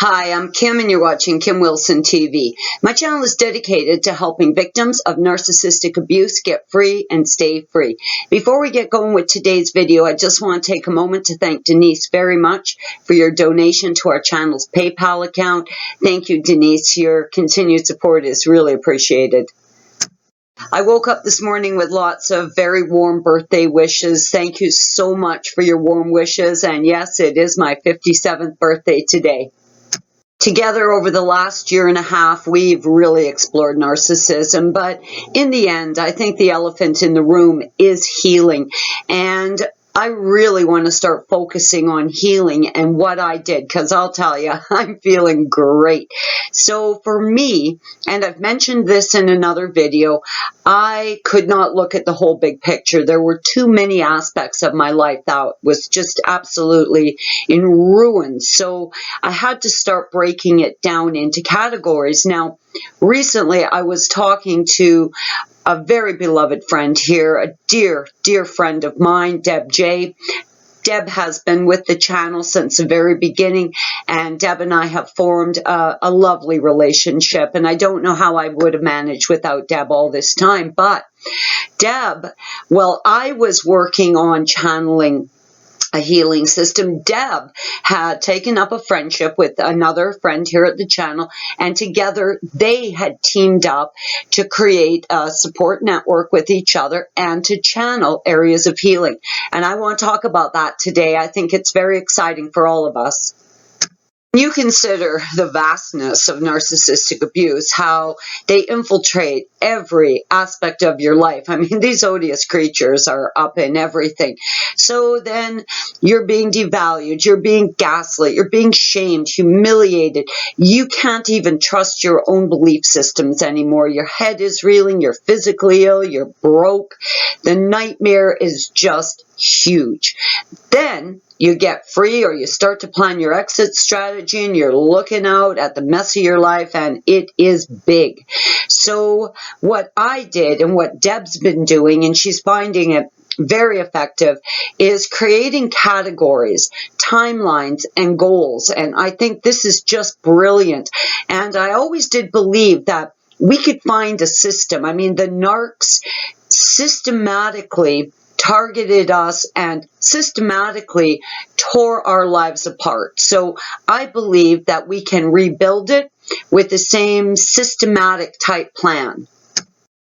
Hi, I'm Kim and you're watching Kim Wilson TV. My channel is dedicated to helping victims of narcissistic abuse get free and stay free. Before we get going with today's video, I just want to take a moment to thank Denise very much for your donation to our channel's PayPal account. Thank you, Denise. Your continued support is really appreciated. I woke up this morning with lots of very warm birthday wishes. Thank you so much for your warm wishes. And yes, it is my 57th birthday today. Together over the last year and a half, we've really explored narcissism, but in the end, I think the elephant in the room is healing. And I really want to start focusing on healing and what I did, because I'll tell you, I'm feeling great. So for me, and I've mentioned this in another video, I could not look at the whole big picture. There were too many aspects of my life that was just absolutely in ruins. So I had to start breaking it down into categories. Now, recently I was talking to a very beloved friend here, a dear, dear friend of mine, Deb J. Deb has been with the channel since the very beginning, and Deb and I have formed a lovely relationship, and I don't know how I would have managed without Deb all this time, but Deb, well, I was working on channeling a healing system. Deb had taken up a friendship with another friend here at the channel, and together they had teamed up to create a support network with each other and to channel areas of healing. And I want to talk about that today. I think it's very exciting for all of us. You consider the vastness of narcissistic abuse, how they infiltrate every aspect of your life. I mean, these odious creatures are up in everything. So then you're being devalued, you're being gaslit, you're being shamed, humiliated. You can't even trust your own belief systems anymore. Your head is reeling, you're physically ill, you're broke. The nightmare is just huge. Then you get free, or you start to plan your exit strategy, and you're looking out at the mess of your life, and it is big. So what I did, and what Deb's been doing, and she's finding it very effective, is creating categories, timelines, and goals. And I think this is just brilliant. And I always did believe that we could find a system. I mean, the narcs systematically targeted us and systematically tore our lives apart. So I believe that we can rebuild it with the same systematic type plan.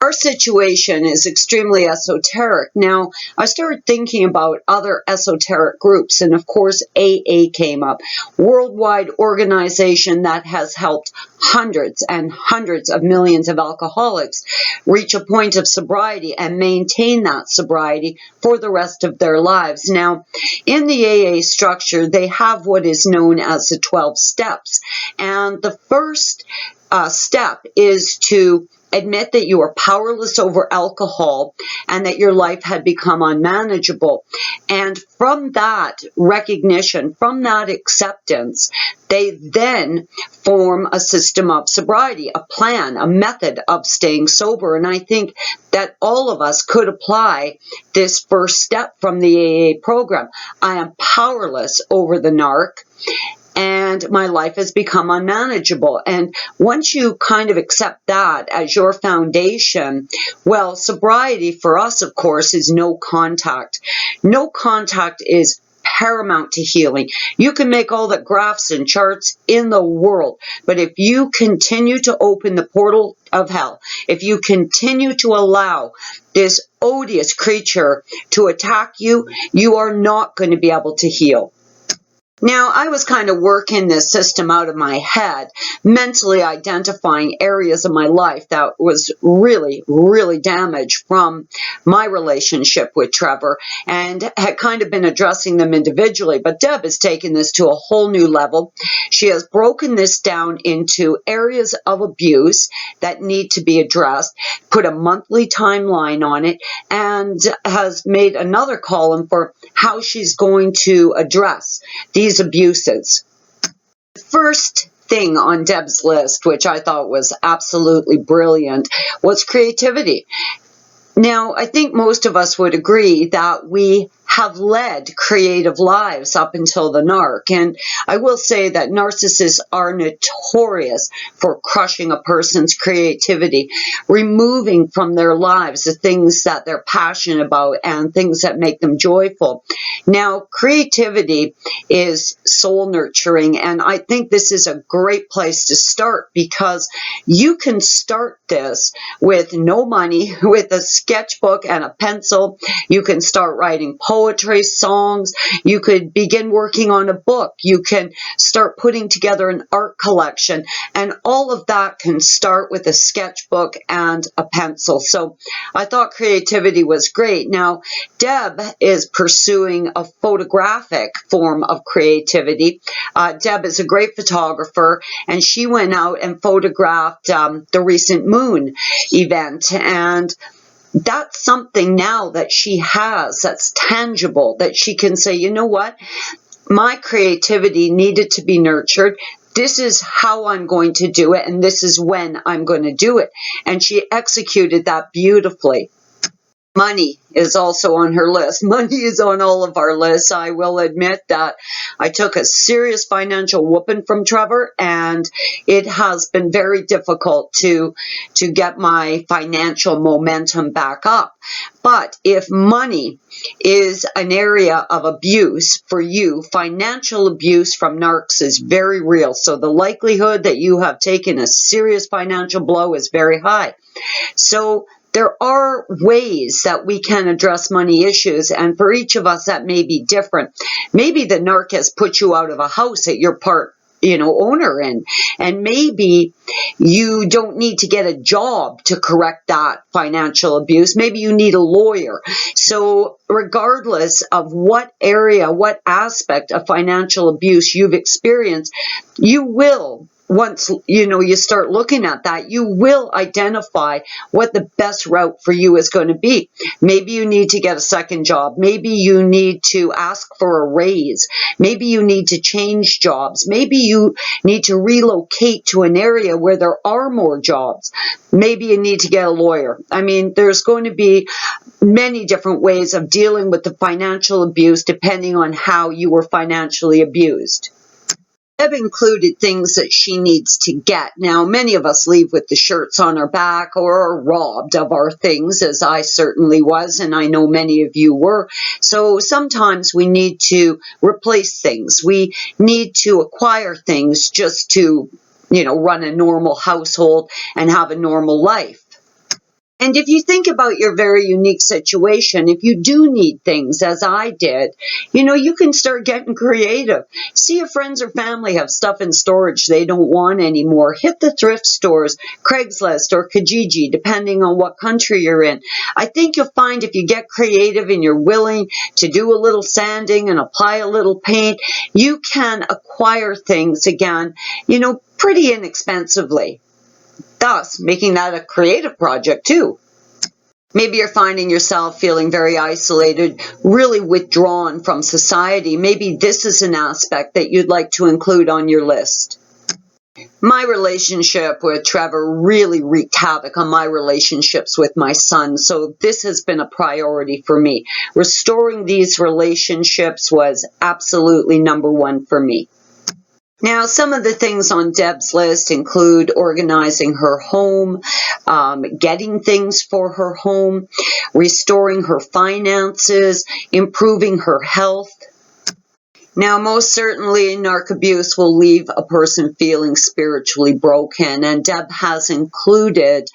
Our situation is extremely esoteric. Now, I started thinking about other esoteric groups, and of course, AA came up. Worldwide organization that has helped hundreds and hundreds of millions of alcoholics reach a point of sobriety and maintain that sobriety for the rest of their lives. Now, in the AA structure, they have what is known as the 12 steps. And the first step is to admit that you are powerless over alcohol and that your life had become unmanageable. And from that recognition, from that acceptance, they then form a system of sobriety, a plan, a method of staying sober. And I think that all of us could apply this first step from the AA program. I am powerless over the narc, and my life has become unmanageable. And once you kind of accept that as your foundation, well, sobriety for us, of course, is no contact. No contact is paramount to healing. You can make all the graphs and charts in the world, but if you continue to open the portal of hell, if you continue to allow this odious creature to attack you, you are not going to be able to heal. Now, I was kind of working this system out of my head, mentally identifying areas of my life that was really, really damaged from my relationship with Trevor, and had kind of been addressing them individually. But Deb has taken this to a whole new level. She has broken this down into areas of abuse that need to be addressed, put a monthly timeline on it, and has made another column for how she's going to address these abuses. First thing on Deb's list, which I thought was absolutely brilliant, was creativity. Now, I think most of us would agree that we have led creative lives up until the narc. And I will say that narcissists are notorious for crushing a person's creativity, removing from their lives the things that they're passionate about and things that make them joyful. Now, creativity is soul nurturing, and I think this is a great place to start, because you can start this with no money, with a sketchbook and a pencil. You can start writing poetry, songs. You could begin working on a book. You can start putting together an art collection, and all of that can start with a sketchbook and a pencil. So I thought creativity was great. Now, Deb is pursuing a photographic form of creativity. Deb is a great photographer, and she went out and photographed the recent moon event, and that's something now that she has that's tangible, that she can say, you know what, my creativity needed to be nurtured. This is how I'm going to do it, and this is when I'm going to do it. And she executed that beautifully. Money is also on her list. Money is on all of our lists. I will admit that I took a serious financial whooping from Trevor, and it has been very difficult to get my financial momentum back up. But if money is an area of abuse for you, financial abuse from narcs is very real. So the likelihood that you have taken a serious financial blow is very high. So there are ways that we can address money issues, and for each of us that may be different. Maybe the narc has put you out of a house that you're part owner in, and maybe you don't need to get a job to correct that financial abuse. Maybe you need a lawyer. So regardless of what area, what aspect of financial abuse you've experienced, you will, once you start looking at that, you will identify what the best route for you is going to be. Maybe you need to get a second job. Maybe you need to ask for a raise. Maybe you need to change jobs. Maybe you need to relocate to an area where there are more jobs. Maybe you need to get a lawyer. I mean, there's going to be many different ways of dealing with the financial abuse depending on how you were financially abused. Deb included things that she needs to get. Now, many of us leave with the shirts on our back or are robbed of our things, as I certainly was, and I know many of you were. So sometimes we need to replace things. We need to acquire things just to, run a normal household and have a normal life. And if you think about your very unique situation, if you do need things, as I did, you can start getting creative. See if friends or family have stuff in storage they don't want anymore. Hit the thrift stores, Craigslist or Kijiji, depending on what country you're in. I think you'll find if you get creative and you're willing to do a little sanding and apply a little paint, you can acquire things again, pretty inexpensively. Thus, making that a creative project too. Maybe you're finding yourself feeling very isolated, really withdrawn from society. Maybe this is an aspect that you'd like to include on your list. My relationship with Trevor really wreaked havoc on my relationships with my son, so this has been a priority for me. Restoring these relationships was absolutely number one for me. Now, some of the things on Deb's list include organizing her home, getting things for her home, restoring her finances, improving her health. Now, most certainly, narc abuse will leave a person feeling spiritually broken, and Deb has included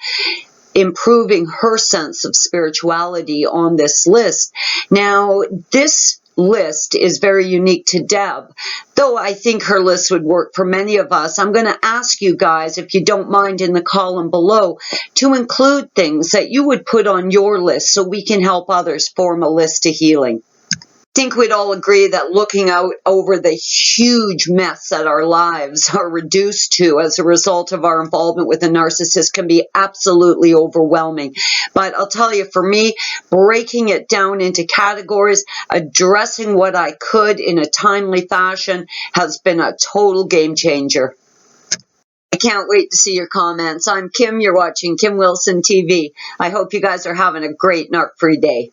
improving her sense of spirituality on this list. Now, this list is very unique to Deb, though I think her list would work for many of us. I'm going to ask you guys, if you don't mind, in the column below, to include things that you would put on your list so we can help others form a list to healing. I think we'd all agree that looking out over the huge mess that our lives are reduced to as a result of our involvement with a narcissist can be absolutely overwhelming. But I'll tell you, for me, breaking it down into categories, addressing what I could in a timely fashion has been a total game changer. I can't wait to see your comments. I'm Kim. You're watching Kim Wilson TV. I hope you guys are having a great narc-free day.